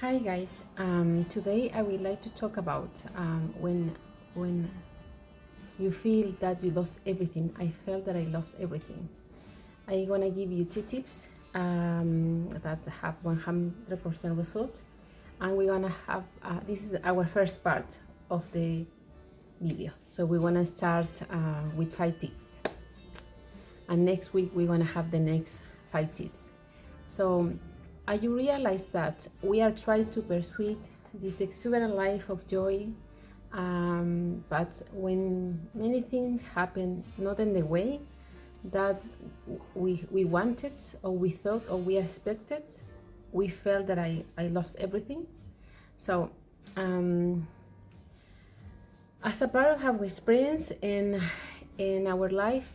Hi guys. Today I would like to talk about when you feel that you lost everything. I felt that I lost everything. I'm gonna give you two tips that have 100% result, and we're gonna have this is our first part of the video. So we wanna start with 5 tips, and next week we're gonna have the next 5 tips. So you realize that we are trying to pursue this exuberant life of joy, but when many things happen not in the way that we wanted or we thought or we expected, we felt that I lost everything. So as a part of our experience in our life,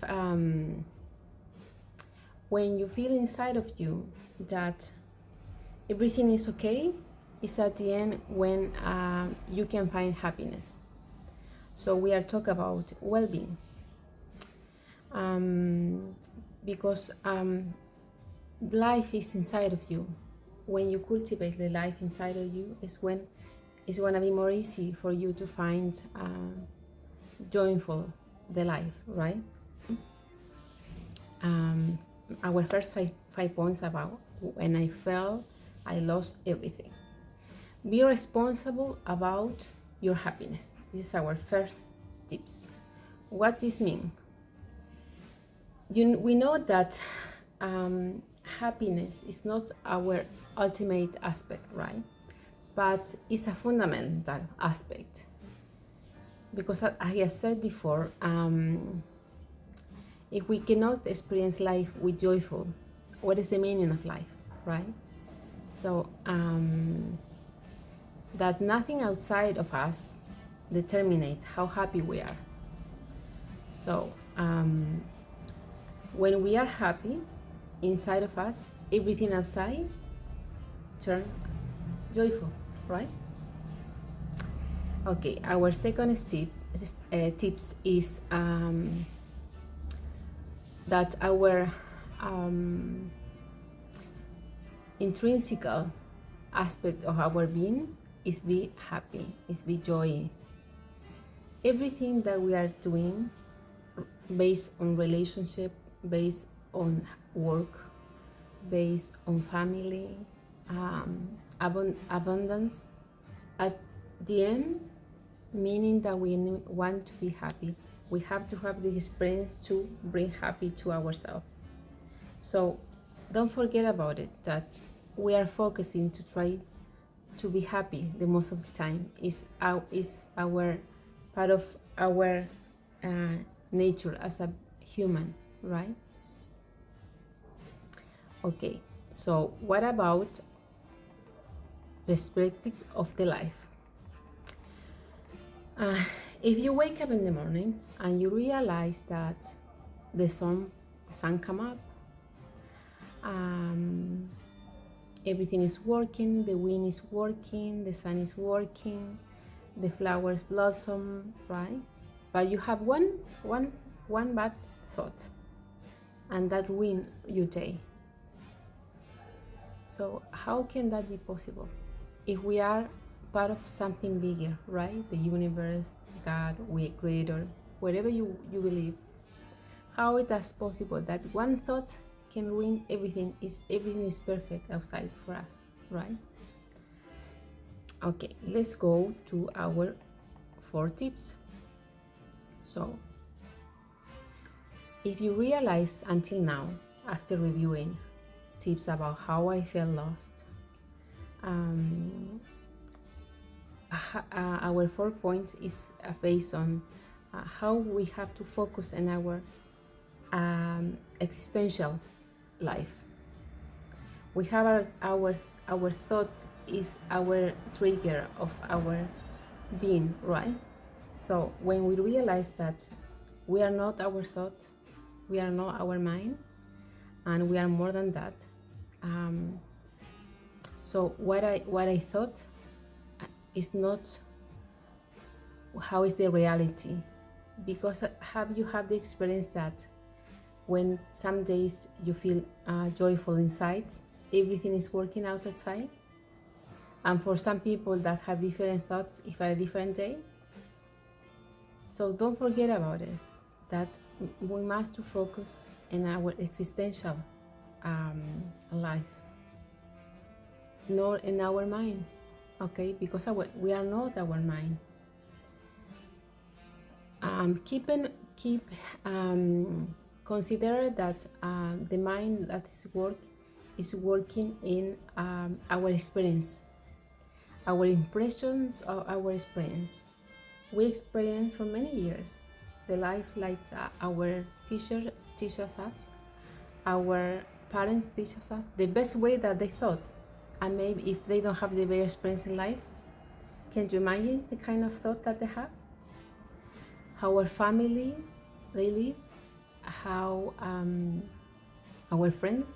when you feel inside of you that everything is okay, is at the end when you can find happiness. So we are talking about well-being, because life is inside of you. When you cultivate the life inside of you is when it's going to be more easy for you to find joyful the life, right? Our first five points about when I felt I lost everything. Be responsible about your happiness. This is our first tips. What this mean? We know that happiness is not our ultimate aspect, right? But it's a fundamental aspect. Because I have said before, if we cannot experience life with joyful, what is the meaning of life, right? So that nothing outside of us determines how happy we are. So when we are happy inside of us, everything outside turns joyful, right? Okay, our second tips is that our intrinsical aspect of our being is be happy, is be joy. Everything that we are doing based on relationship, based on work, based on family, abundance, at the end, meaning that we want to be happy, we have to have the experience to bring happy to ourselves. So don't forget about it, that we are focusing to try to be happy the most of the time. Is our part of our nature as a human, right? Okay, so what about perspective of the life? If you wake up in the morning and you realize that the sun come up, everything is working, the wind is working, the sun is working, the flowers blossom, right? But you have one bad thought, and that ruins your day. So how can that be possible? If we are part of something bigger, right? The universe, God, we creator, whatever you believe, how it is possible that one thought can ruin everything? Everything is perfect outside for us, right? Okay, let's go to our 4 tips. So if you realize until now, after reviewing tips about how I felt lost, our 4 points is based on how we have to focus on our existential life. We have our thought is our trigger of our being, right? So when we realize that we are not our thought, we are not our mind, and we are more than that. So what I thought is not how is the reality, because have you had the experience that when some days you feel joyful inside, everything is working out outside, And for some people that have different thoughts, if a different day. So don't forget about it, that we must to focus in our existential life, not in our mind, okay? Because we are not our mind. Keep consider that the mind that is working in our experience, our impressions of our experience. We experience for many years the life like our teacher teaches us, our parents teach us the best way that they thought. And maybe if they don't have the better experience in life, can you imagine the kind of thought that they have? How our family they live, how our friends,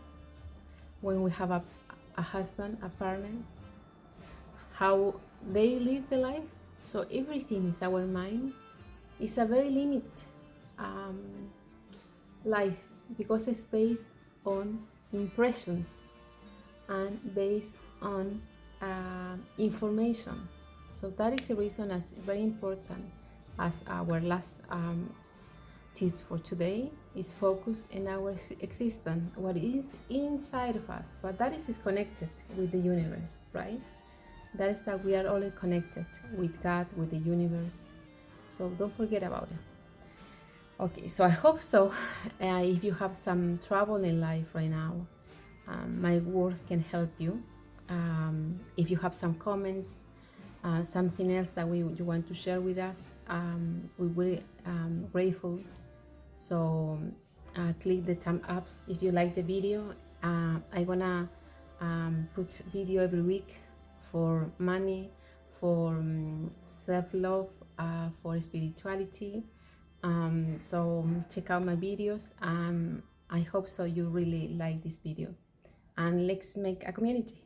when we have a husband, a partner, how they live the life. So everything is our mind. It's a very limited life, because it's based on impressions and based on information. So that is the reason it's very important, as our last tip for today is focus in our existence, what is inside of us, but that is connected with the universe, right? That is that we are all connected with God, with the universe. So don't forget about it. Okay, so I hope so. If you have some trouble in life right now, my words can help you. If you have some comments, something else that you want to share with us, we will grateful. So click the thumb ups if you like the video. I'm gonna put video every week for money, for self-love, for spirituality. So check out my videos. I hope so you really like this video, and let's make a community.